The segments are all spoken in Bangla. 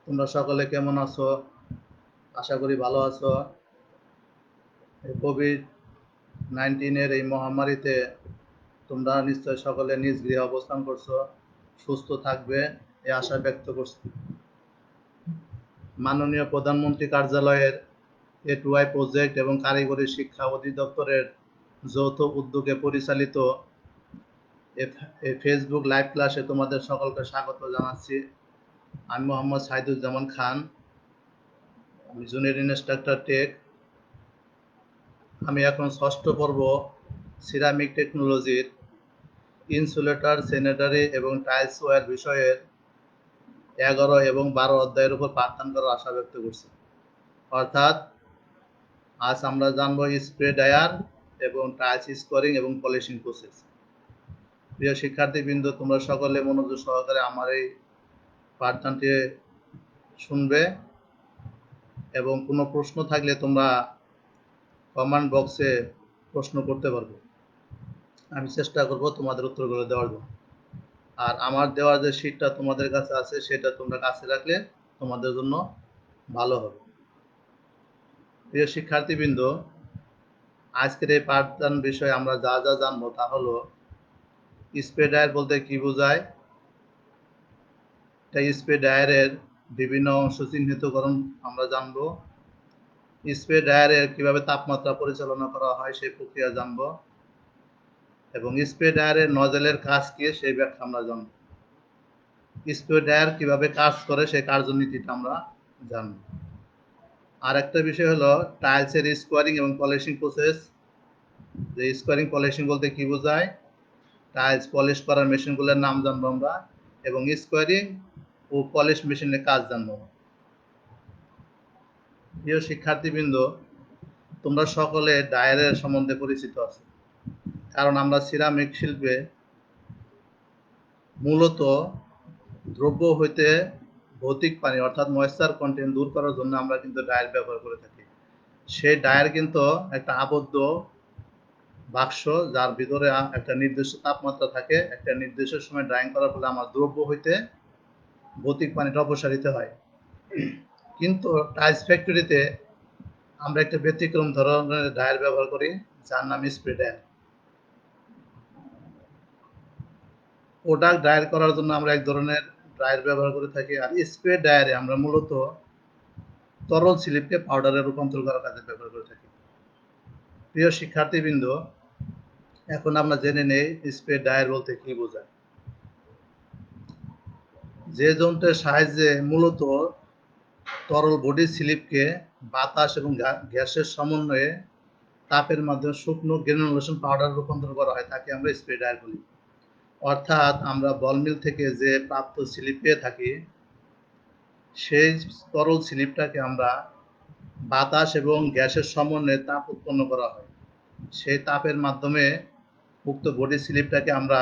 তোমরা সকলে কেমন আছো? আশা করি ভালো আছো। কোভিড-19 এই মহামারীতে তোমরা নিশ্চয় সকলে নিজ গৃহে অবস্থান করছো, সুস্থ থাকবে এই আশা ব্যক্ত করছি। মাননীয় প্রধানমন্ত্রী কার্যালয়ের A2I প্রজেক্ট এবং কারিগরি শিক্ষা অধিদপ্তরের যৌথ উদ্যোগে পরিচালিত এই ফেসবুক লাইভ ক্লাসে তোমাদের সকলকে স্বাগত জানাচ্ছি। আমি মোহাম্মদ সাইদুজ্জামান খান, আমি জুনিয়র ইনস্ট্রাক্টর টেক। আমি এখন ষষ্ঠ পর্ব সিরামিক টেকনোলজির ইনসুলেটর, স্যানিটারি এবং টাইলস ওয়্যার বিষয়ের 11 এবং 12 অধ্যায়ের উপর পাঠদান করার আশা ব্যক্ত করছি। অর্থাৎ আজ আমরা জানবো স্প্রে ড্রায়ার এবং টাইলস স্কোরিং এবং পলিশিং প্রসেস। প্রিয় শিক্ষার্থীবৃন্দ, তোমরা সকলে মনোযোগ সহকারে আমার এই পাঠদানটি শুনবে এবং কোনো প্রশ্ন থাকলে তোমরা কমেন্ট বক্সে প্রশ্ন করতে পারবে। আমি চেষ্টা করব তোমাদের উত্তরগুলো দেওয়ার জন্য। আর আমার দেওয়ার যে শীটটা তোমাদের কাছে আছে সেটা তোমরা কাছে রাখলে তোমাদের জন্য ভালো হবে। প্রিয় শিক্ষার্থীবৃন্দ, আজকের এই পাঠদান বিষয়ে আমরা যা যা জানবো তা হলো স্প্রে ড্রায়ার বলতে কি বোঝায়, স্প্রে ড্রায়ারের বিভিন্ন অংশ চিহ্নিতকরণ আমরা জানবো, স্প্রে ড্রায়ারের কিভাবে তাপমাত্রা পরিচালনা করা হয় সেই প্রক্রিয়া জানবো এবং স্প্রে ড্রায়ারের নজেলের কাজ কি সেই ব্যাখ্যা আমরা জানবো। স্প্রে ড্রায়ার কিভাবে কাজ করে সেই কার্যনীতিটা আমরা জানবো। আর একটা বিষয় হলো টাইলসের স্কোয়ারিং এবং পলিশিং প্রসেস। যে স্কোয়ারিং পলিশিং বলতে কি বোঝায়, টাইলস পলিশ করার মেশিনগুলোর নাম জানবো আমরা এবং স্কোয়ারিং ও পলিশ মেশিনের কাজ জানবো। প্রিয় শিক্ষার্থীবৃন্দ, তোমরা সকলে ড্রায়ারের সম্বন্ধে পরিচিত আছো, কারণ আমরা সিরামিক শিল্পে মূলত দ্রব্য হইতে ভৌতিক পানি অর্থাৎ ময়েশ্চার কন্টেন্ট দূর করার জন্য আমরা কিন্তু ড্রায়ার ব্যবহার করে থাকি। সেই ড্রায়ার কিন্তু একটা আবদ্ধ বাক্স, যার ভিতরে একটা নির্দিষ্ট তাপমাত্রা থাকে। একটা নির্দিষ্ট সময় ড্রাইং করার ফলে আমার দ্রব্য হইতে ভৌতিক পানিটা অপসারিত হয়। কিন্তু টাইলস ফ্যাক্টরিতে আমরা একটা ব্যতিক্রম ধরনের ড্রায়ার ব্যবহার করি, যার নাম স্প্রে ড্রায়ার। প্রোডাক্ট ড্রায়ার করার জন্য আমরা এক ধরনের ড্রায়ার ব্যবহার করে থাকি, আর স্প্রে ড্রায়ারে আমরা মূলত তরল স্লিপকে পাউডারে রূপান্তর করার কাজে ব্যবহার করে থাকি। প্রিয় শিক্ষার্থীবৃন্দ, এখন আমরা জেনে নেই স্প্রে ড্রায়ার বলতে কি বোঝায়। যে যন্ত্রের সাহায্যে মূলত তরল বডি স্লিপকে বাতাস এবং গ্যাসের সমন্বয়ে তাপের মাধ্যমে শুকনো গ্রানুলেশন পাউডার রূপান্তর করা হয় তাকে আমরা স্প্রে ড্রায়ার বলি। অর্থাৎ আমরা বল মিল থেকে যে প্রাপ্ত স্লিপ পেয়ে থাকি সেই তরল স্লিপটাকে আমরা বাতাস এবং গ্যাসের সমন্বয়ে তাপ উৎপন্ন করা হয়। সেই তাপের মাধ্যমে উক্ত বডি স্লিপটাকে আমরা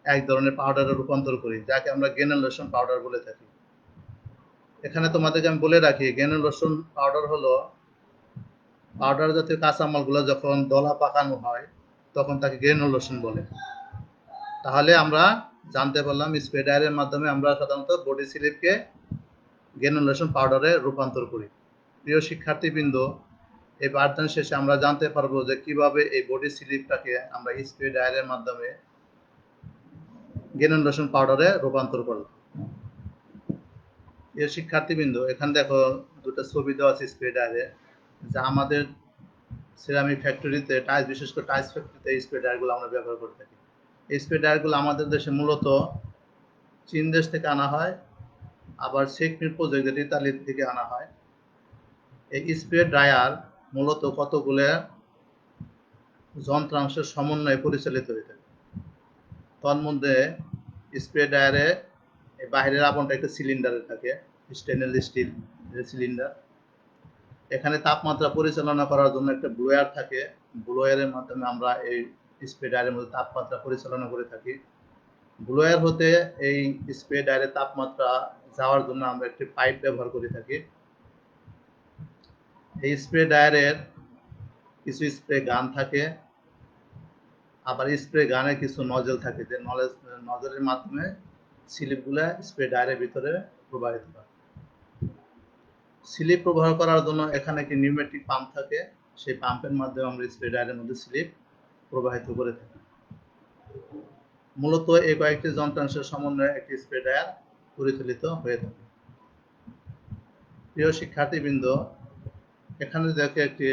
এক ধরনের পাউডারে রূপান্তর করি, যাকে আমরা গ্রানুলেশন পাউডার বলে থাকি। এখানে তোমাদেরকে আমি বলে রাখি, গ্রানুলেশন পাউডার হলো পাউডার জাতীয় কাঁচামালগুলো যখন দলা পাকানো হয় তখন তাকে গ্রানুলেশন বলে। তাহলে আমরা জানতে পারলাম স্প্রে ড্রায়ারের মাধ্যমে আমরা সাধারণত বডি স্লিপকে গ্রানুলেশন পাউডারে রূপান্তর করি। প্রিয় শিক্ষার্থীবৃন্দ, এই পাঠদান শেষে আমরা জানতে পারবো যে কিভাবে এই বডি স্লিপটাকে আমরা স্প্রে ড্রায়ারের মাধ্যমে গ্রানুলেশন পাউডারে রূপান্তর করলাম। প্রিয় শিক্ষার্থীবৃন্দ, এখানে দেখো দুটো ছবি দেওয়া আছে স্প্রে ড্রায়ারে, যা আমাদের সিরামিক ফ্যাক্টরিতে বিশেষ করে টাইলস ফ্যাক্টরিতে এই স্প্রে ড্রায়ারগুলো আমরা ব্যবহার করে থাকি। এই স্প্রে ড্রায়ারগুলো আমাদের দেশে মূলত চীন দেশ থেকে আনা হয়, আবার সেকমির প্রজেক্ট যেটা ইতালি থেকে আনা হয়। এই স্প্রে ড্রায়ার মূলত কতগুলো যন্ত্রাংশের সমন্বয়ে পরিচালিত হয়ে থাকে। তন্মধ্যে স্প্রে ড্রায়ারে বাইরের আবরণটা একটা সিলিন্ডারে থাকে, স্টেনলেস স্টিল সিলিন্ডার। এখানে তাপমাত্রা পরিচালনা করার জন্য একটা ব্লোয়ার থাকে, ব্লোয়ারের মাধ্যমে আমরা এই স্প্রে ড্রায়ারের মধ্যে তাপমাত্রা পরিচালনা করে থাকি। ব্লোয়ার হতে এই স্প্রে ড্রায়ারের তাপমাত্রা যাওয়ার জন্য আমরা একটি পাইপ ব্যবহার করে থাকি। এই স্প্রে ড্রায়ারের কিছু স্প্রে গান থাকে, আবার স্প্রে গানের কিছু নজল থাকে, যে নজলের মাধ্যমে স্লিপগুলা স্প্রে ড্রায়ারের ভিতরে প্রবাহিত হয়। স্লিপ প্রবাহ করার জন্য এখানে একটি নিউমেটিক পাম্প থাকে, সেই পাম্পের মাধ্যমে আমরা স্প্রে ড্রায়ারের মধ্যে স্লিপ প্রবাহিত করে থাকি। মূলত এই কয়েকটি যন্ত্রাংশের সমন্বয়ে একটি স্প্রে ড্রায়ার পরিচালিত হয়ে থাকে। প্রিয় শিক্ষার্থীবৃন্দ, এখানে দেখে একটি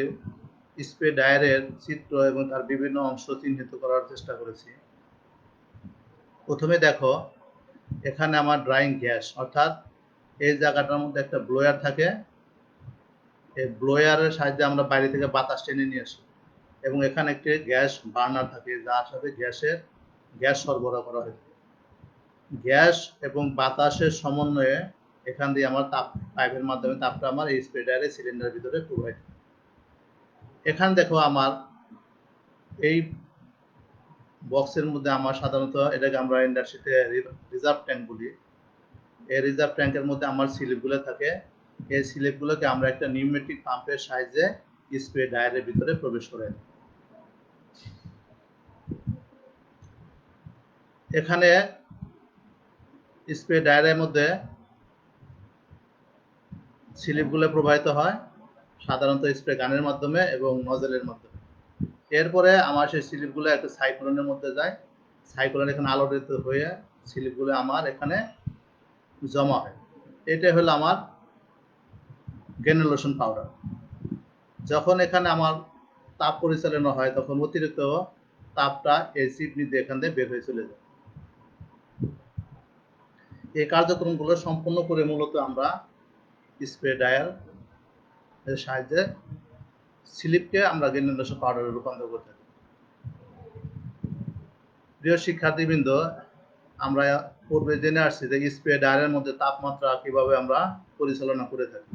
স্প্রে ড্রায়ারের চিত্র এবং তার বিভিন্ন অংশ চিহ্নিত করার চেষ্টা করেছি। প্রথমে দেখো, এখানে আমার ড্রাইং গ্যাস, অর্থাৎ এই জায়গাটার মধ্যে একটা ব্লোয়ার থাকে। এই ব্লোয়ারের সাহায্যে আমরা বাইরে থেকে বাতাস টেনে নিয়ে আসি এবং এখানে একটি গ্যাস বার্নার থাকে, যার সাথে গ্যাস সরবরাহ করা হয়। গ্যাস এবং বাতাসের সমন্বয়ে এখান দিয়ে আমার তাপ পাইপের মাধ্যমে তাপটা আমার এই স্প্রে ড্রায়ারের সিলিন্ডারের ভিতরে প্রবাহিত। এখানে দেখো, আমার এই বক্সের মধ্যে আমার সাধারণত এটাকে আমরা ইন্ডাস্ট্রিতে রিজার্ভ ট্যাঙ্ক বলি। এই রিজার্ভ ট্যাঙ্কের মধ্যে আমার স্লিপগুলো থাকে। এই স্লিপগুলোকে আমরা একটা নিউমেটিক পাম্পের সাহায্যে স্প্রে ড্রায়ারের ভিতরে প্রবেশ করে। এখানে স্প্রে ড্রায়ারের মধ্যে স্লিপগুলো প্রবাহিত হয় সাধারণত স্প্রে গানের মাধ্যমে এবং নজলের মাধ্যমে। এরপরে আমার সেই স্লিপগুলো একটা সাইক্লোনের মধ্যে যায়। সাইক্লোন এখানে আলোড়িত হয়ে স্লিপগুলো আমার এখানে জমা হয়। এটা হলো আমার গ্রানুলেশন পাউডার। যখন এখানে আমার তাপ পরিচালনা হয়, তখন অতিরিক্ত তাপটা এই চিমনি দিয়ে এখান থেকে বের হয়ে চলে যায়। এই কার্যক্রমগুলো সম্পন্ন করে মূলত আমরা স্প্রে ড্রায়ার এর সাহায্যে স্লিপকে আমরা গ্রানুলেশন পাউডারে রূপান্তর করে থাকি। প্রিয় শিক্ষার্থীবৃন্দ, আমরা পূর্বে জেনে আসছি যে স্প্রে ড্রায়ারের মধ্যে তাপমাত্রা কিভাবে আমরা পরিচালনা করে থাকি।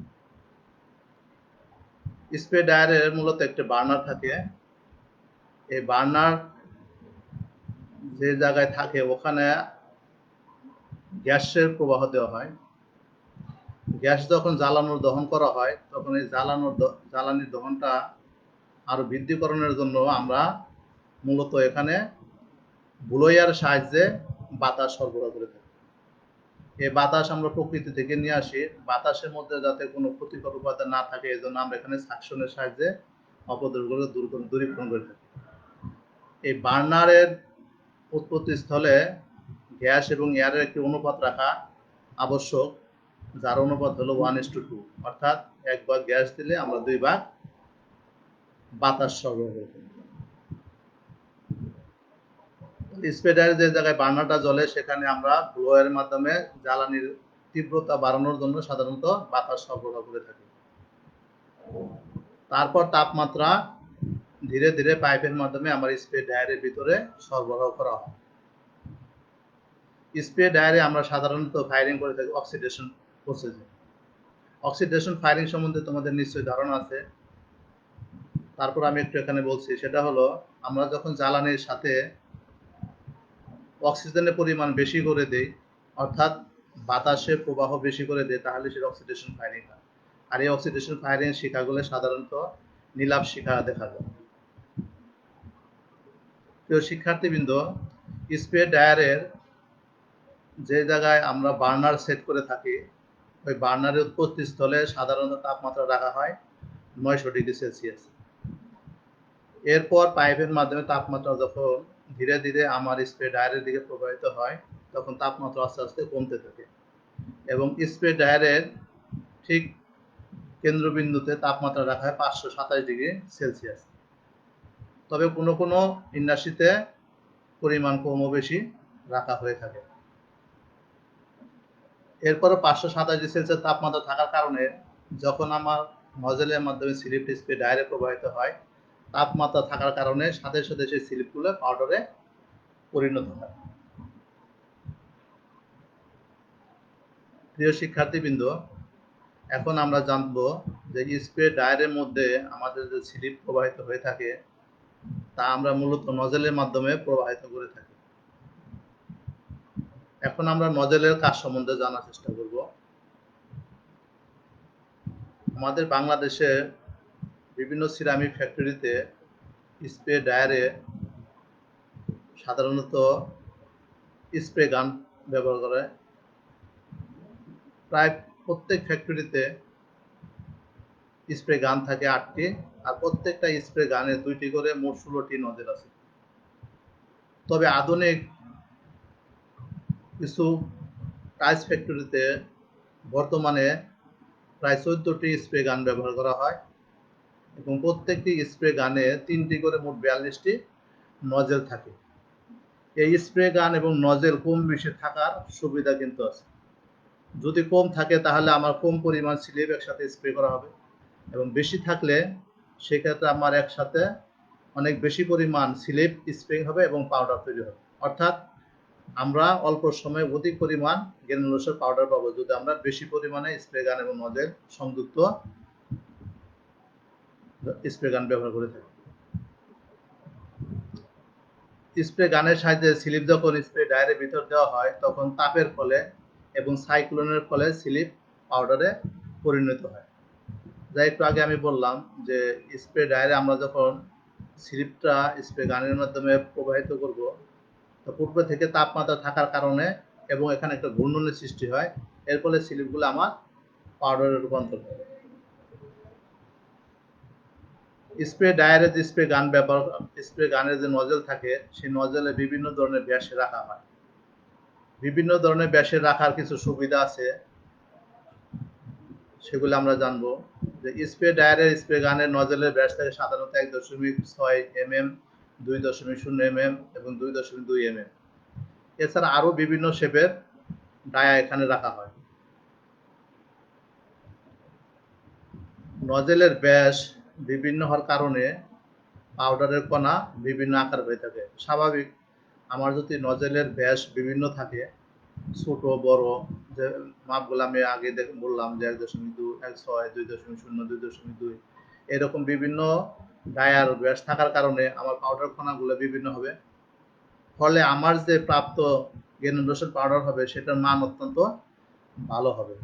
স্প্রে ড্রায়ারের মূলত একটি বার্নার থাকে। এই বার্নার যে জায়গায় থাকে ওখানে গ্যাসের প্রবাহ দেওয়া হয়। গ্যাস যখন দহন করা হয়, তখন এই জ্বালানির দহনটা আরো বৃদ্ধিকরণের জন্য আমরা মূলত এখানে ব্লোয়ার সাহায্যে বাতাস সরবরাহ করে থাকি। এই বাতাস আমরা প্রকৃতি থেকে নিয়ে আসি। বাতাসের মধ্যে যাতে কোনো ক্ষতিকর উপাদান না থাকে, এই জন্য আমরা এখানে সাকশনের সাহায্যে অপদ্রবগুলো দূরীকরণ করে থাকি। এই বার্নারের উৎপত্তি স্থলে গ্যাস এবং এয়ারের একটি অনুপাত রাখা আবশ্যক, যার অনুপাত হলো 1:2, অর্থাৎ 1 ভাগ গ্যাস দিলে আমরা 2 ভাগ বাতাস সরবরাহ করি। স্প্রে ড্রায়ারে যে জায়গায় বার্নারটা জ্বলে, সেখানে আমরা ব্লোয়ারের মাধ্যমে জ্বালানির তীব্রতা বাড়ানোর জন্য সাধারণত বাতাস সরবরাহ করে থাকি। তারপর তাপমাত্রা ধীরে ধীরে পাইপের মাধ্যমে আমার স্প্রে ড্রায়ারের ভিতরে সরবরাহ করা হয়। স্প্রে ড্রায়ারে আমরা সাধারণত ফায়ারিং করে থাকি অক্সিডেশন প্রসেসে। অক্সিডেশন ফায়ারিং সম্বন্ধে তোমাদের নিশ্চয়ই ধারণা আছে, তারপর আমি একটু এখানে বলছি। সেটা হলো, আমরা যখন জ্বালানির সাথে অক্সিজেনের পরিমাণ বেশি করে দেই, অর্থাৎ বাতাসে প্রবাহ বেশি করে দেয়, তাহলে সেটা অক্সিডেশন ফায়ারিং হয়। আর এই অক্সিডেশন ফায়ারিং শিখাগুলো সাধারণত নীলাভ শিখা দেখা যায়। প্রিয় শিক্ষার্থীবৃন্দ, স্প্রে ড্রায়ারের যে জায়গায় আমরা বার্নার সেট করে থাকি, ওই বার্নারের উৎপত্তি স্থলে সাধারণত তাপমাত্রা রাখা হয় 900 ডিগ্রি সেলসিয়াস। এরপর পাইপের মাধ্যমে তাপমাত্রা যখন ধীরে ধীরে আমার স্প্রে ড্রায়ারের দিকে প্রবাহিত হয়, তখন তাপমাত্রা আস্তে আস্তে কমতে থাকে এবং স্প্রে ড্রায়ারের ঠিক কেন্দ্রবিন্দুতে তাপমাত্রা রাখা হয় 527 ডিগ্রি সেলসিয়াস। তবে কোনো কোনো ইন্ডাস্ট্রিতে পরিমাণ কম ও বেশি রাখা হয়ে থাকে। এরপরে 527 ডিগ্রি সেলসিয়াস তাপমাত্রা থাকার কারণে যখন আমার নজলের মাধ্যমে স্লিপ স্প্রে ড্রায়ারে প্রবাহিত হয়, তাপমাত্রা থাকার কারণে সাথে সাথে সেই স্লিপগুলো পাউডারে পরিণত হয়। প্রিয় শিক্ষার্থীবৃন্দ, এখন আমরা জানব যে স্প্রে ড্রায়ারের মধ্যে আমাদের যে স্লিপ প্রবাহিত হয়ে থাকে, তা আমরা মূলত নজলের মাধ্যমে প্রবাহিত করে থাকি। এখন আমরা নজলের কাজ সম্বন্ধে জানার চেষ্টা করব। আমাদের বাংলাদেশে বিভিন্ন সিরামিক ফ্যাক্টরিতে স্প্রে ড্রায়ারে সাধারণত স্প্রে গান ব্যবহার করে। প্রায় প্রত্যেক ফ্যাক্টরিতে স্প্রে গান থাকে 8টি, আর প্রত্যেকটা স্প্রে গানে 2টি করে মোট 16টি নজেল আছে। তবে আধুনিক কিছু টাইলস ফ্যাক্টরিতে বর্তমানে প্রায় 14টি স্প্রে গান ব্যবহার করা হয় এবং প্রত্যেকটি স্প্রে গানে 3টি করে মোট 42টি নজেল থাকে। এই স্প্রে গান এবং নজেল কম বেশি থাকার সুবিধা কিন্তু আছে। যদি কম থাকে তাহলে আমার কম পরিমাণ স্লিপ একসাথে স্প্রে করা হবে, এবং বেশি থাকলে সেক্ষেত্রে আমার একসাথে অনেক বেশি পরিমাণ স্লিপ স্প্রে হবে এবং পাউডার তৈরি হবে। অর্থাৎ আমরা অল্প সময়ে অধিক পরিমাণ গ্রানুলোসার পাউডার পাবো যদি আমরা বেশি পরিমাণে স্প্রে গান এবং নজেল সংযুক্ত স্প্রে গান ব্যবহার করে থাকি। স্প্রে গানের সাহায্যে স্লিপ যখন স্প্রে ডায়ারের ভিতর দেওয়া হয় তখন তাপের ফলে এবং সাইক্লোনের ফলে স্লিপ পাউডারে পরিণত হয়। যা একটু আগে আমি বললাম যে স্প্রে ডায়ারে আমরা যখন স্লিপটা স্প্রে গানের মাধ্যমে প্রবাহিত করব, তো পূর্ব থেকে তাপমাত্রা থাকার কারণে এবং এখানে একটা ঘূর্ণনের সৃষ্টি হয়, এর ফলে স্লিপগুলো আমার পাউডারে রূপান্তর হয়। স্প্রে ডায়ারে যে স্প্রে গান ব্যবহার স্প্রে গানের যে নজেল থাকে সেই নজেলে বিভিন্ন ধরনের ব্যাসে রাখা হয়। বিভিন্ন ধরনের ব্যাসে রাখার কিছু সুবিধা আছে, সেগুলো আমরা জানবো। যে স্প্রে ডায়ারের স্প্রে গানের নজেলের ব্যাস থাকে সাধারণত 1.6 mm, 2.0 mm এবং 2.2 mm। এছাড়া আরো বিভিন্ন শেপের ডায়া এখানে রাখা হয়। নজেলের ব্যাস বিভিন্ন হওয়ার কারণে পাউডারের কণা বিভিন্ন আকার হয়ে থাকে। স্বাভাবিক, আমার যদি নজেলের ব্যাস বিভিন্ন থাকে, ছোট বড়, যে মাপগুলো আমি আগে বললাম যে 1.2, 1.6, 2.0, 2.2 এরকম বিভিন্ন ডায়ার ব্যাস থাকার কারণে আমার পাউডার কণাগুলো বিভিন্ন হবে। ফলে আমার যে প্রাপ্ত গ্রানুলোসার পাউডার হবে সেটার মান অত্যন্ত ভালো হবে।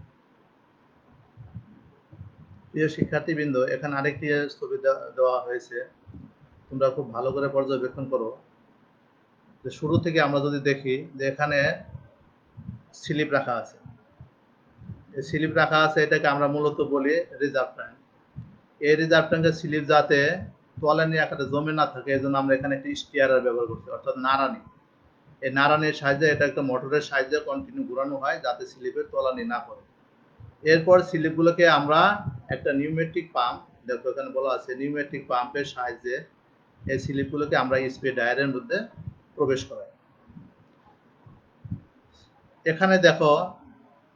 প্রিয় শিক্ষার্থীবৃন্দ, এখানে আরেকটি ছবি দেওয়া হয়েছে, তোমরা খুব ভালো করে পর্যবেক্ষণ করো। যে শুরু থেকে আমরা যদি দেখি যে এখানে স্লিপ রাখা আছে, এই স্লিপ রাখা আছে এটাকে আমরা মূলত বলি রিজার্ভ ট্যাঙ্ক। এই রিজার্ভ ট্যাঙ্কের স্লিপ যাতে তলানি আকারে জমে না থাকে এই জন্য আমরা এখানে একটি স্টিয়ারার ব্যবহার করছি, অর্থাৎ নাড়ানি। এই নাড়ানির সাহায্যে এটা একটা মোটরের সাহায্যে কন্টিনিউ ঘোরানো হয় যাতে স্লিপের তলানি না করে। এরপর স্লিপগুলোকে আমরা একটা নিউমেট্রিক পাম্প, দেখো এখানে বলা আছে নিউমেট্রিক পাম্পের সাহায্যে এই স্লিপগুলোকে আমরা স্প্রে ডায়ারের মধ্যে প্রবেশ করাই। এখানে দেখো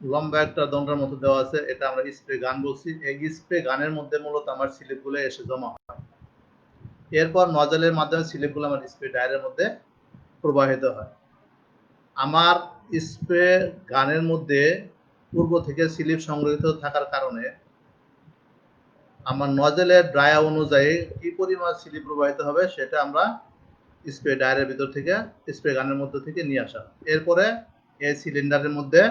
লম্বা একটা দণ্ডের মতো দেওয়া আছে, এটা আমরা স্প্রে গান বলছি। এই স্প্রে গানের মধ্যে মূলত আমার স্লিপগুলো এসে জমা হয়। এরপর নজলের মাধ্যমে স্লিপগুলো আমার স্প্রে ডায়ারের মধ্যে প্রবাহিত হয়। আমার স্প্রে গানের মধ্যে পূর্ব থেকে স্লিপ সংরক্ষিত থাকার কারণে আমার নজলের ড্রায়া অনুযায়ী কি পরিমাণ স্লিপ প্রবাহিত হবে সেটা আমরা স্প্রে ডায়ারের ভিতর থেকে স্প্রে গানের মধ্যে থেকে নিয়ে আসা। এরপরে এই সিলিন্ডারের মধ্যে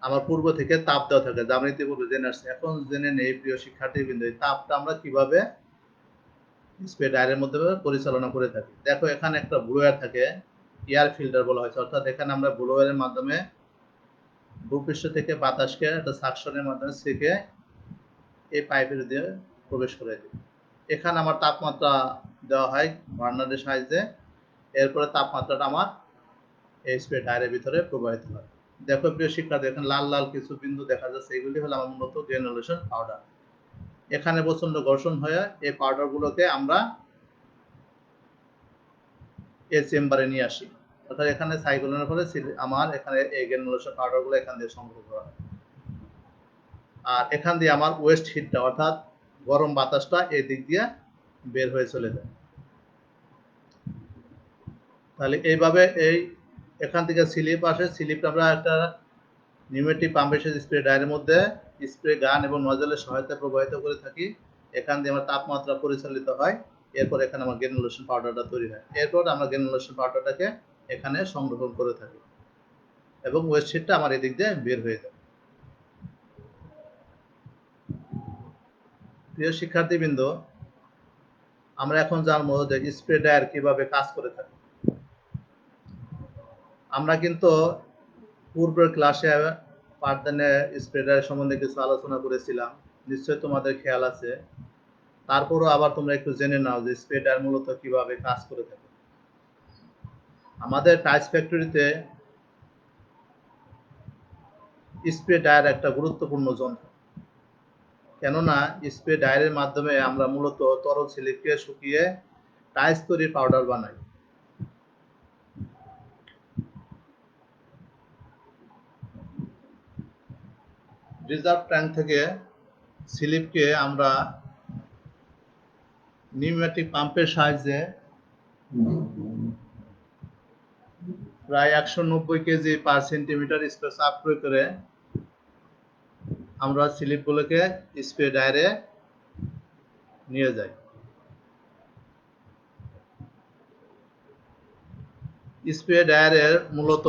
আমার পূর্ব থেকে তাপ দেওয়া থাকে, যা আমরা ইতিপূর্বে জেনে আসছি। এখন জেনে নেই প্রিয় শিক্ষার্থীবৃন্দ, এই তাপটা আমরা কিভাবে স্প্রে ডায়ারের মধ্যে পরিচালনা করে থাকি। দেখো এখানে একটা ব্লোয়ার থাকে, এয়ার ফিল্টার বলা হয়েছে, অর্থাৎ এখানে আমরা ব্লোয়ারের মাধ্যমে ভূপৃষ্ঠ থেকে বাতাসকে একটা সাকশনের মাধ্যমে সেকে এই পাইপের দিয়ে প্রবেশ করে দিই। এখানে আমার তাপমাত্রা দেওয়া হয় বার্নারের সাহায্যে। এরপরে তাপমাত্রাটা আমার এই স্প্রে ডায়ারের ভিতরে প্রবাহিত হয়। দেখো প্রিয় শিক্ষার্থী, এখানে লাল লাল কিছু বিন্দু দেখা যাচ্ছে, এগুলি হলো আমার মূলত গ্রানুলেশন পাউডার। এখানে প্রচন্ড ঘর্ষণ হয়ে এই পাউডারগুলোকে আমরা এই চেম্বারে নিয়ে আসি, অর্থাৎ এখানে সাইক্লোনের ফলে আমার এখানে এই গ্রানুলেশন পাউডারগুলো এখান দিয়ে সংগ্রহ করা হয়। আর এখান দিয়ে আমার ওয়েস্ট হিটটা অর্থাৎ গরম বাতাসটা এই দিক দিয়ে বের হয়ে চলে যায়। তাহলে এইভাবে এই এখান থেকে স্লিপ আসে, স্লিপটা আমরা একটা নিউমেটিক পাম্পের সাথে স্প্রে ডায়ারের মধ্যে স্প্রে গান এবং নজলের সহায়তায় প্রবাহিত করে থাকি। এখান দিয়ে আমার তাপমাত্রা পরিচালিত হয়। এরপর এখানে আমার গ্রানুলেশন পাউডারটা তৈরি হয়। এরপর আমরা গ্রানুলেশন পাউডারটাকে এখানে সংরক্ষণ করে থাকি এবং ওয়েস্ট হিটটা আমার এদিক দিয়ে বের হয়ে যায়। প্রিয় শিক্ষার্থীবৃন্দ, আমরা এখন জানবো যে স্প্রে ডায়ার কিভাবে কাজ করে থাকে। আমরা কিন্তু পূর্বের ক্লাসে পাঠদানে স্প্রেডার সম্বন্ধে কিছু আলোচনা করেছিলাম, নিশ্চয়ই তোমাদের খেয়াল আছে। তারপরও আবার তোমরা একটু জেনে নাও যে স্প্রেডার মূলত কিভাবে কাজ করে থাকে। আমাদের টাইলস ফ্যাক্টরিতে স্প্রে ড্রায়ার একটা গুরুত্বপূর্ণ যন্ত্র, কেননা স্প্রে ড্রায়ারের মাধ্যমে আমরা মূলত তরল স্লিপকে শুকিয়ে টাইলস তৈরির পাউডার বানাই। রিজার্ভ ট্যাঙ্ক থেকে স্লিপকে আমরা নিউমেটিক পাম্পের সাহায্যে প্রায় 190 কেজি পার সেন্টিমিটার স্পেস আপ করে আমরা স্লিপগুলোকে স্প্রে ড্রায়ারে নিয়ে যাই। স্প্রে ড্রায়ারের মূলত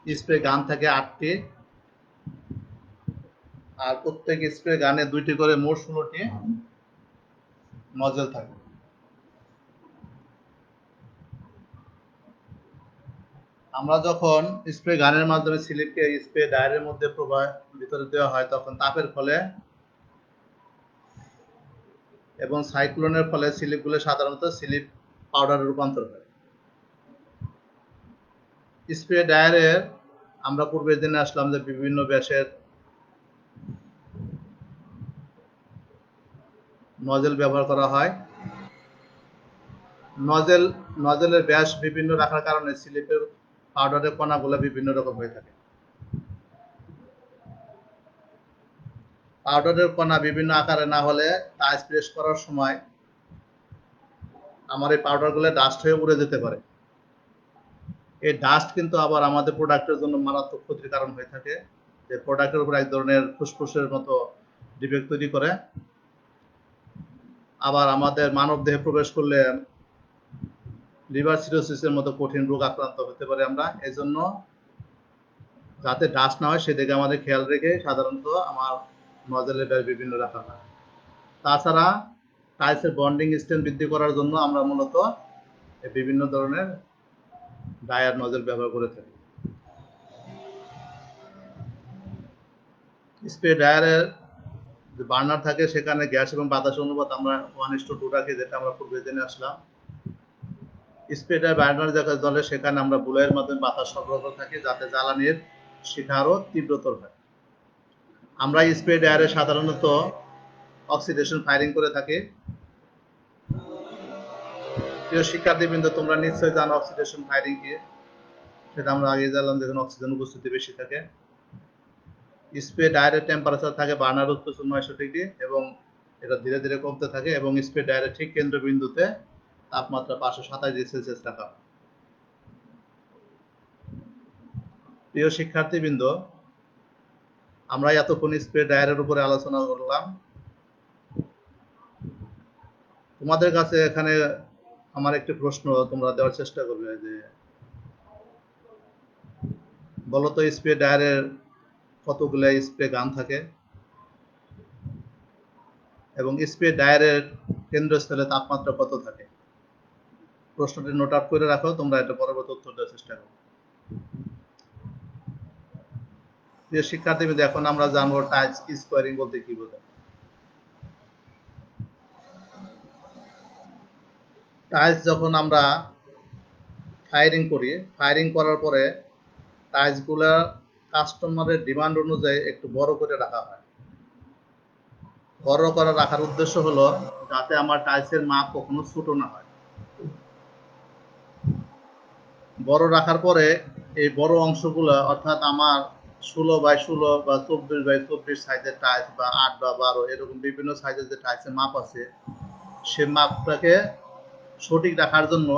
স্প্রে গান থাকে 8টি, আর প্রত্যেক স্প্রে গানে 2টি করে মোট 16টি নজল থাকে। আমরা যখন স্প্রে গানের মাধ্যমে স্লিপকে স্প্রে ড্রায়ারের মধ্যে প্রবাহ ভিতরে দেওয়া হয়, তখন তাপের ফলে এবং সাইক্লোনের ফলে স্লিপগুলো সাধারণত স্লিপ পাউডারে রূপান্তর হয়। স্প্রে ড্রায়ারের আমরা পূর্বে জেনে আসলাম যে বিভিন্ন ব্যাসের নজেল ব্যবহার করা হয়। নজেলের ব্যাস বিভিন্ন রাখার কারণে স্লিপের পাউডারের কণাগুলো বিভিন্ন রকম হয়ে থাকে। পাউডারের কণা বিভিন্ন আকারে না হলে টাইলস প্রেস করার সময় আমার এই পাউডারগুলো ডাস্ট হয়ে উড়ে যেতে পারে। এই ডাস্ট কিন্তু আবার আমাদের প্রোডাক্টের জন্য মারাত্মক ক্ষতির কারণ হয়ে থাকে, যে প্রোডাক্টের উপর এক ধরনের ফুসফুসের মতো ডিফেক্ট তৈরি করে। আবার আমাদের মানব দেহে প্রবেশ করলে লিভার সিরোসিসের মতো কঠিন রোগ আক্রান্ত হতে পারে আমরা। এজন্য যাতে ডাস্ট না হয় সেদিকে আমাদের খেয়াল রেখে সাধারণত আমার নজলের ব্যাস বিভিন্ন রাখা হয়। তাছাড়া টাইলসের বন্ডিং স্ট্রেন্থ বৃদ্ধি করার জন্য আমরা মূলত বিভিন্ন ধরনের ডায়ার নজল ব্যবহার করে থাকি। স্প্রে ড্রায়ারের যে বার্নার থাকে সেখানে গ্যাস এবং বাতাসের অনুপাত আমরা 1:2 রাখি, যেটা আমরা পূর্বে জেনে আসলাম। স্প্রে ড্রায়ার বার্নার যেখানে জ্বলে সেখানে আমরা বুলাইয়ের মাধ্যমে বাতাস সরবরাহ করে থাকি, যাতে জ্বালানির শিখা আরও তীব্রতর হয়। আমরা স্প্রে ড্রায়ারে সাধারণত অক্সিডেশন ফায়ারিং করে থাকি। প্রিয় শিক্ষার্থীবৃন্দ, তোমরা নিশ্চয়ই জানো অক্সিডেশন ফায়ারিং কি। সেটা আমরা আগে জানলাম, যখন অক্সিজেন উপস্থিতি বেশি থাকে। স্প্রে ড্রায়ারের টেম্পারেচার থাকে বার্নার উচ্চ 900 ডিগ্রি এবং এটা ধীরে ধীরে কমতে থাকে, এবং স্প্রে ড্রায়ারের ঠিক কেন্দ্রবিন্দুতে তাপমাত্রা 527 ডিগ্রি সেলসিয়াস রাখা হয়। প্রিয় শিক্ষার্থীবৃন্দ, আমরা এতক্ষণ স্প্রে ড্রায়ারের উপরে আলোচনা করলাম। তোমাদের কাছে এখানে আমার একটি প্রশ্ন তোমরা দেওয়ার চেষ্টা করবে, যে বলো তো স্প্রে ড্রায়ারের কতগুলো স্প্রে গান থাকে এবং স্প্রে ড্রায়ারের কেন্দ্রস্থলে তাপমাত্রা কত থাকে? প্রশ্নটি নোট আউট করে রাখো, তোমরা এটা পরবর্তী উত্তর দেওয়ার চেষ্টা করো। প্রিয় শিক্ষার্থীবৃন্দ, এখন আমরা জানবো টাইলস স্কোয়ারিং বলতে কি বোঝায়। টাইলস যখন আমরা ফায়ারিং করি, ফায়ারিং করার পরে টাইলসগুলো কাস্টমারের ডিমান্ড অনুযায়ী একটু বড় করে রাখা হয়। বড় করে রাখার উদ্দেশ্য হলো যাতে আমার টাইলসের মাপ কখনো ছোট না হয়। বড় রাখার পরে এই বড় অংশগুলো, অর্থাৎ আমার 16x16 বা 24x24 সাইজের টাইলস বা 8 বা 12 এরকম বিভিন্ন সাইজের যে টাইলসের মাপ আছে, সে মাপটাকে সঠিক রাখার জন্য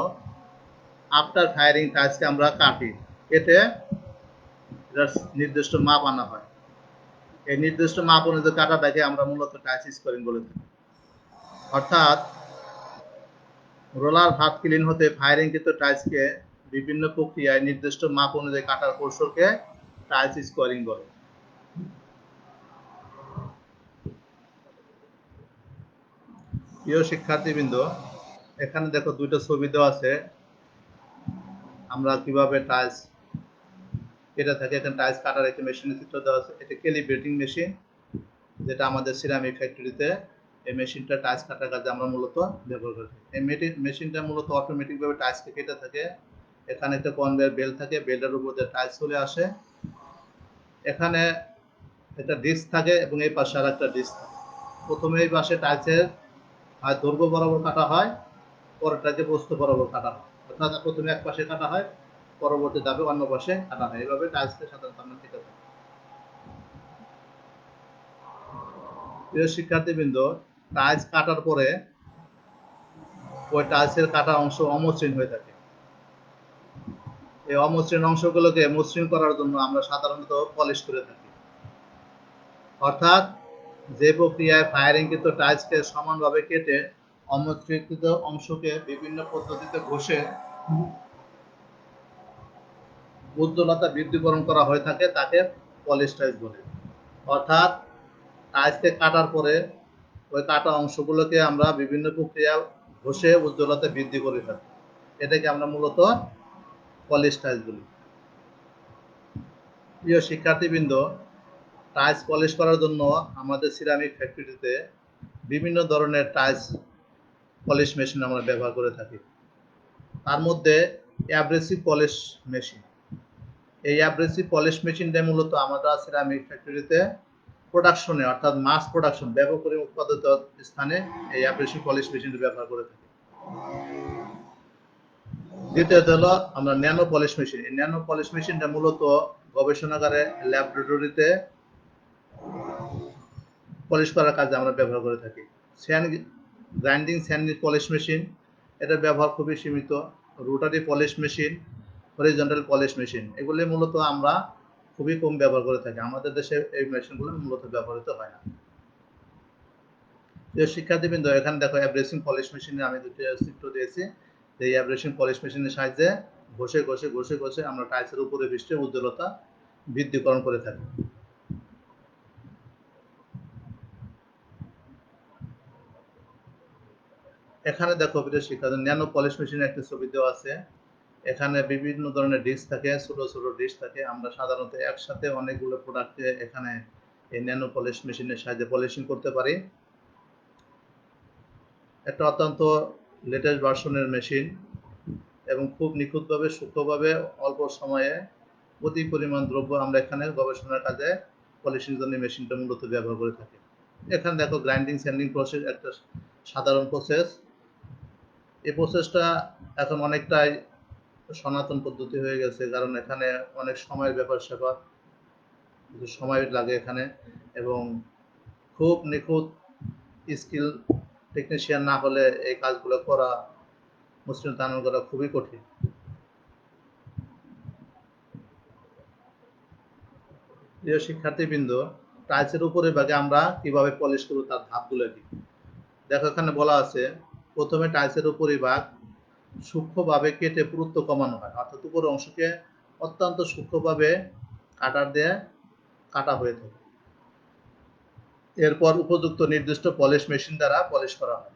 আফটার ফায়ারিং টাইলসকে আমরা কাটি, এতে নির্দিষ্ট মাপ আনা হয়। এই নির্দিষ্ট মাপ অনুযায়ী কাটাটাকে আমরা মূলত টাইলস স্কোয়ারিং বলে থাকি। অর্থাৎ রোলার ভাত ক্লিন হতে ফায়ারিংকৃত টাইলসকে বিভিন্ন প্রক্রিয়ায় নির্দিষ্ট মাপ অনুযায়ী কাটার কৌশলকে টাইলস স্কোয়ারিং বলে। প্রিয় শিক্ষার্থীবৃন্দ, এখানে দেখো দুইটা ছবি দেওয়া আছে, আমরা কিভাবে টাইলস কেটে থাকে। এখানে টাইলস কাটার একটি মেশিনের চিত্র দেওয়া আছে। এটা ক্যালিব্রেটিং মেশিন, যেটা আমাদের সিরামিক ফ্যাক্টরিতে এই মেশিনটা টাইলস কাটার কাজে আমরা মূলত ব্যবহার করি। এই মেশিনটা মূলত অটোমেটিক ভাবে টাইলসকে কেটে থাকে। এখানে একটা কনভেয়ার বেল্ট থাকে, বেল্টের উপর দিয়ে টাইলস চলে আসে। এখানে একটা ডিস্ক থাকে এবং এই পাশে আর একটা ডিস্ক থাকে। প্রথমে এই পাশে টাইলসের দৈর্ঘ্য বরাবর কাটা হয়, পরেরটাকে প্রস্থ বরাবর কাটা হয়। অর্থাৎ প্রথমে এক পাশে কাটা হয়, পরবর্তী ধাপে অন্য পাশে কাটা হয়। এইভাবে টাইলসকে সাধারণত আমরা কেটে থাকি। প্রিয় শিক্ষার্থীবৃন্দ, টাইলস কাটার পরে ওই টাইলসের কাটা অংশ অমসৃণ হয়ে থাকে। এই অমসৃণ অংশগুলোকে মসৃণ করার জন্য আমরা সাধারণত পলিশ করে থাকি। অর্থাৎ যে প্রক্রিয়ায় ফায়ারিংকৃত টাইলসকে সমানভাবে কেটে অমসৃণকৃত অংশকে বিভিন্ন পদ্ধতিতে ঘষে উজ্জ্বলতা বৃদ্ধিকরণ করা হয়ে থাকে, তাকে পলিশ টাইলস বলে। অর্থাৎ টাইলসকে কাটার পরে ওই কাটা অংশগুলোকে আমরা বিভিন্ন প্রক্রিয়া ঘষে উজ্জ্বলতা বৃদ্ধি করে থাকি। এটাকে আমরা মূলত পলিশ টাইলস বলি। প্রিয় শিক্ষার্থীবৃন্দ, টাইলস পলিশ করার জন্য আমাদের সিরামিক ফ্যাক্টরিতে বিভিন্ন ধরনের টাইলস পলিশ মেশিন আমরা ব্যবহার করে থাকি। তার মধ্যে অ্যাব্রেসিভ পলিশ মেশিন, এই অ্যাব্রেসিভ পলিশ মেশিনটা মূলত আমরা সিরামিক ফ্যাক্টরিতে প্রোডাকশনে অর্থাৎ মাস প্রোডাকশন ব্যাপক পরিমাণ উৎপাদিত স্থানে এই অ্যাব্রেসিভ পলিশ মেশিনটি ব্যবহার করে থাকি। দ্বিতীয়ত হলো আমরা ন্যানো পলিশ মেশিন। এই ন্যানো পলিশ মেশিনটা মূলত গবেষণাগারে ল্যাবরেটরিতে পলিশ করার কাজে আমরা ব্যবহার করে থাকি। গ্রাইন্ডিং স্যান্ড পলিশ মেশিন, এটার ব্যবহার খুবই সীমিত। Rotary polish machine, horizontal polish machine, এগুলি মূলত আমরা খুবই কম ব্যবহার করে থাকি। আমাদের দেশে এই মেশিনগুলো মূলত ব্যবহৃত হয় না। শিক্ষার্থীবৃন্দ, এখানে দেখো অ্যাব্রেসিং পলিশ মেশিনে আমি দুটি চিত্র দিয়েছি। এই অ্যাব্রেসিং পলিশ মেশিনের সাহায্যে ঘষে ঘষে ঘষে ঘষে আমরা টাইলসের উপরে বৃষ্টি উজ্জ্বলতা বৃদ্ধিকরণ করে থাকি। এখানে দেখো প্রিয় শিক্ষার্থী, ন্যানো পলিশ মেশিনের একটা ছবি দেওয়া আছে। এখানে বিভিন্ন ধরনের ডিস্ক থাকে, ছোট ছোট ডিস্ক থাকে। আমরা সাধারণত একসাথে অনেকগুলো প্রোডাক্টে এখানে এই ন্যানো পলিশ মেশিনের সাহায্যে পলিশিং করতে পারি। একটা অত্যন্ত লেটেস্ট ভার্সনের মেশিন এবং খুব নিখুঁতভাবে সূক্ষ্মভাবে অল্প সময়ে অতি পরিমাণ দ্রব্য আমরা এখানে গবেষণার কাজে পলিশিং জন্য মেশিনটা মূলত ব্যবহার করে থাকি। এখানে দেখো গ্রাইন্ডিং স্যান্ডিং প্রসেস, একটা সাধারণ প্রসেস। এই প্রসেসটা এখন অনেকটাই সনাতন পদ্ধতি হয়ে গেছে, কারণ এখানে অনেক সময়ের ব্যাপার স্যাপার, সময় লাগে এখানে, এবং খুব নিখুঁত স্কিল টেকনিশিয়ান না হলে এই কাজগুলো করা, মসৃণ টানন করা খুবই কঠিন। প্রিয় শিক্ষার্থীবৃন্দ, টাইলসের উপরের ভাগে আমরা কিভাবে পলিশ করব তার ধাপগুলো কি দেখো। এখানে বলা আছে, প্রথমে টাইলসের উপরিভাগ সূক্ষ্মভাবে কেটে পুরুত্ব কমানো হয়, অর্থাৎ উপরের অংশকে অত্যন্ত সূক্ষ্মভাবে কাটার দিয়ে কাটা হয়ে থাকে। এরপর উপযুক্ত নির্দিষ্ট পলিশ মেশিন দ্বারা পলিশ করা হয়।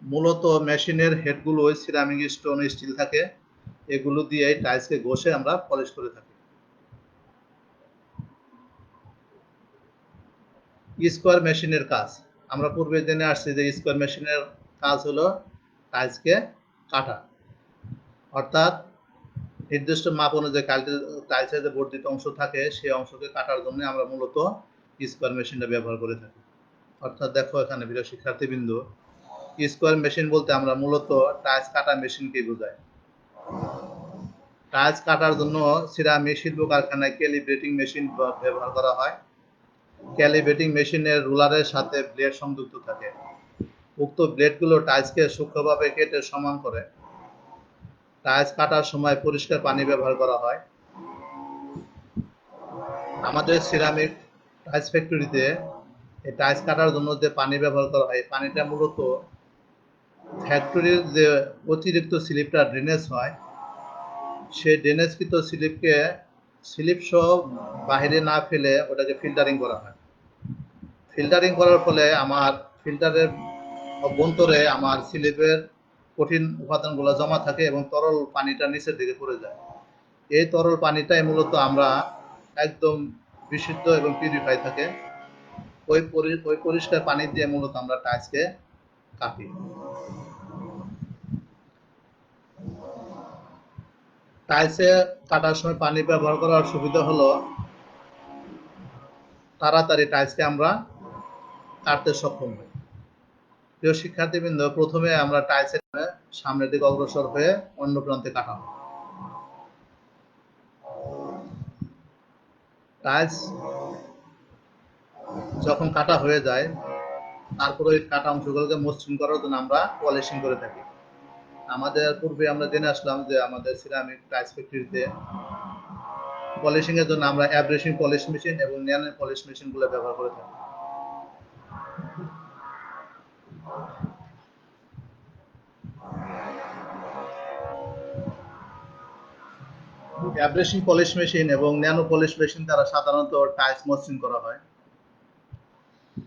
মূলত মেশিনের হেডগুলো সিরামিক স্টোন স্টিল থাকে, এগুলো দিয়ে টাইলসকে ঘষে আমরা পলিশ করে থাকি। স্কোয়ার মেশিনের কাজ, আমরা পূর্বে জেনে আসছি যে স্কোয়ার মেশিনের কাজ হলো টাইলসকে কাটা, অর্থাৎ নির্দিষ্ট মাপ অনুযায়ী টাইলসের যে বর্ধিত অংশ থাকে সেই অংশকে কাটার জন্য আমরা মূলত স্কোয়ার মেশিনটা ব্যবহার করে থাকি। অর্থাৎ দেখো এখানে প্রিয় শিক্ষার্থীবৃন্দ, স্কোয়ার মেশিন বলতে আমরা মূলত টাইলস কাটা মেশিনকে বোঝাই। টাইলস কাটার জন্য সিরামিক শিল্প কারখানায় ক্যালিব্রেটিং মেশিন ব্যবহার করা হয়। ক্যালিব্রেটিং মেশিনের রুলারের সাথে ব্লেড সংযুক্ত থাকে। উক্ত ব্লেডগুলো টাইলসকে সূক্ষ্মভাবে কেটে সমান করে। টাইলস কাটার সময় পরিষ্কার পানি ব্যবহার করা হয়। আমাদের সিরামিক টাইলস ফ্যাক্টরিতে এই টাইলস কাটার জন্য যে পানি ব্যবহার করা হয়, পানিটা মূলত ফ্যাক্টরির যে অতিরিক্ত স্লিপটা ড্রেনেজ হয়, সেই ড্রেনেজকৃত স্লিপ সহ বাহিরে না ফেলে ওটাকে ফিল্টারিং করা হয়। ফিল্টারিং করার ফলে আমার ফিল্টারের অভ্যন্তরে আমার স্লিপের কঠিন উপাদানগুলো জমা থাকে এবং তরল পানিটা নিচের দিকে পড়ে যায়। এই তরল পানিটাই মূলত আমরা একদম বিশুদ্ধ এবং পিউরিফাই থাকে ওই পরিষ্কার পানি দিয়ে মূলত আমরা টাইলসকে কাটি। টাইলসে কাটার সময় পানি ব্যবহার করার সুবিধা হলো তাড়াতাড়ি টাইলসকে আমরা কাটতে সক্ষম হই। প্রিয় শিক্ষার্থীবৃন্দ, প্রথমে আমরা টাইলসের সামনের দিকে অগ্রসর হয়ে অন্য প্রান্তে কাটাবো। টাইলস যখন কাটা হয়ে যায় তারপরে ওই কাটা অংশগুলোকে মসৃণ করার জন্য আমরা পলিশিং করে থাকি। আমাদের পূর্বে আমরা জেনে আসলাম যে আমাদের সিরামিক টাইলস ফ্যাক্টরিতে পলিশিং এর জন্য আমরা অ্যাব্রেসিভ পলিশ মেশিন এবং ন্যানো পলিশ মেশিন গুলো ব্যবহার করে থাকি। অ্যাব্রেসিভ পলিশ মেশিন এবং ন্যানো পলিশ মেশিন দ্বারা সাধারণত টাইলস মসৃণ করা হয়।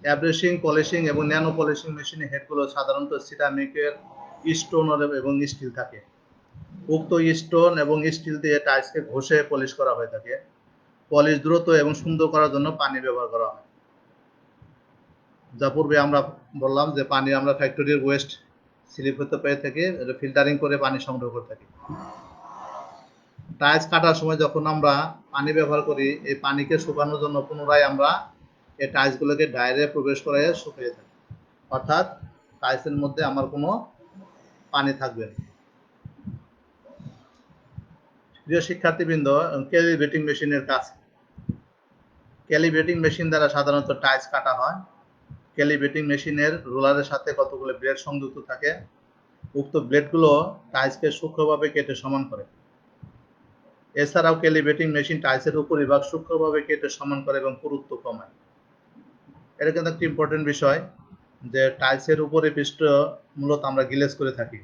অ্যাব্রেসিং, পলিশিং এবং ন্যানো পলিশিং মেশিনের হেডগুলো সাধারণত সিরামিকের স্টোন এবং স্টিল থাকে। উক্ত স্টোন এবং স্টিল দিয়ে টাইলসকে ঘষে পলিশ করা হয়ে থাকে। পলিশ দ্রুত এবং সুন্দর করার জন্য পানি ব্যবহার করা হয়। যা পূর্বে আমরা বললাম যে পানি আমরা ফ্যাক্টরির ওয়েস্ট স্লিপ হতে পেয়ে থাকি, ফিল্টারিং করে পানি সংগ্রহ করে থাকি। টাইলস কাটার সময় যখন আমরা পানি ব্যবহার করি, এই পানিকে শুকানোর জন্য পুনরায় আমরা এই টাইলসগুলোকে ডাইরে প্রবেশ করে শুকিয়ে থাকি, অর্থাৎ টাইলসের মধ্যে আমার কোনো পানি থাকবে না। প্রিয় শিক্ষার্থীবৃন্দ, ক্যালিব্রেটিং মেশিনের কাজ। ক্যালিব্রেটিং মেশিন দ্বারা সাধারণত টাইলস কাটা হয়। ক্যালিব্রেটিং মেশিনের রোলারের সাথে কতগুলো ব্লেড সংযুক্ত থাকে। উক্ত ব্লেডগুলো টাইলসকে সূক্ষ্মভাবে কেটে সমান করে। এছাড়াও ক্যালিব্রেটিং মেশিন টাইলসের উপরিভাগ সূক্ষ্মভাবে কেটে সমান করে এবং পুরুত্ব কমায়। এটা কিন্তু একটা ইম্পর্টেন্ট বিষয় যে টাইলসের উপরে পৃষ্ঠ মূলত আমরা গ্লেজ করে থাকি।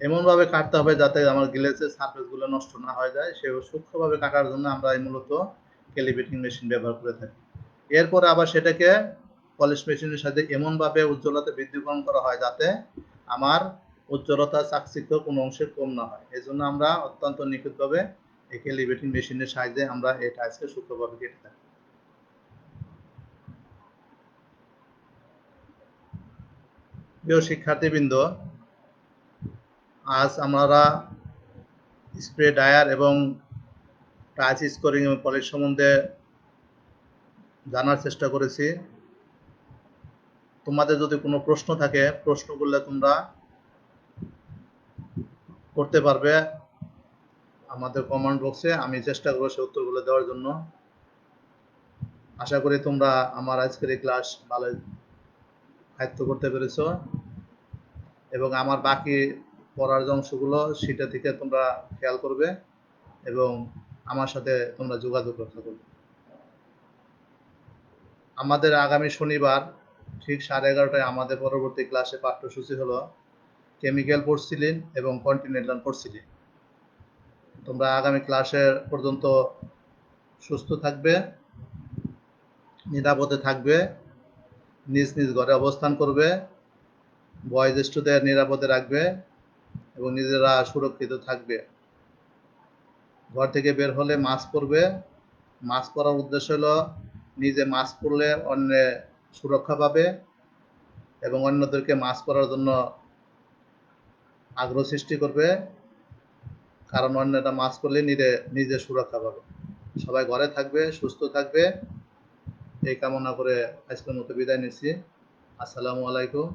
এমনভাবে কাটতে হবে যাতে আমার গ্লেজের সারফেসগুলো নষ্ট না হয়ে যায়, সেও সূক্ষ্মভাবে কাটার জন্য আমরা এই মূলত ক্যালিব্রেটিং মেশিন ব্যবহার করে থাকি। এরপরে আবার সেটাকে পলিশ মেশিনের সাথে এমনভাবে উজ্জ্বলতা বৃদ্ধিকরণ করা হয় যাতে আমার উজ্জ্বলতা চাকচিক্য কোনো অংশে কম না হয়। এই জন্য আমরা অত্যন্ত নিখুঁতভাবে এই ক্যালিব্রেটিং মেশিনের সাহায্যে আমরা এই টাইলসকে সূক্ষ্মভাবে কেটে থাকি। প্রিয় শিক্ষার্থীবৃন্দ, আজ আমরা স্প্রে ডায়ার এবং টাইলস স্কোরিং এবং পলিশ সম্বন্ধে জানার চেষ্টা করেছি। তোমাদের যদি কোনো প্রশ্ন থাকে, প্রশ্নগুলো তোমরা করতে পারবে আমাদের কমেন্ট বক্সে। আমি চেষ্টা করবো সে উত্তরগুলো দেওয়ার জন্য। আশা করি তোমরা আমার আজকের এই ক্লাস ভালো আয়ত্ত করতে পেরেছো এবং আমার বাকি পড়ার যে অংশগুলো সেটা থেকে তোমরা খেয়াল করবে এবং আমার সাথে তোমরা যোগাযোগ রক্ষা করবে। আমাদের আগামী শনিবার ঠিক 11:30টায় আমাদের পরবর্তী ক্লাসে পাঠ্যসূচি হলো কেমিক্যাল পোর্সিলিন এবং কন্টিনেন্টাল পোর্সিলিন। তোমরা আগামী ক্লাসের পর্যন্ত সুস্থ থাকবে, নিরাপদে থাকবে, নিজ নিজ ঘরে অবস্থান করবে, বয়োজ্যেষ্ঠদের নিরাপদে রাখবে এবং নিজেরা সুরক্ষিত থাকবে। ঘর থেকে বের হলে মাস্ক পরবে। মাস্ক পরার উদ্দেশ্য হলো নিজে মাস্ক পরলে অন্যে সুরক্ষা পাবে এবং অন্যদেরকে মাস্ক পরার জন্য আগ্রহ সৃষ্টি করবে, কারণ অন্যরা মাস্ক পরলে নিজে সুরক্ষা পাবে। সবাই ঘরে থাকবে, সুস্থ থাকবে, এই কামনা করে আজকের মতো বিদায় নিচ্ছি। আসসালামু আলাইকুম।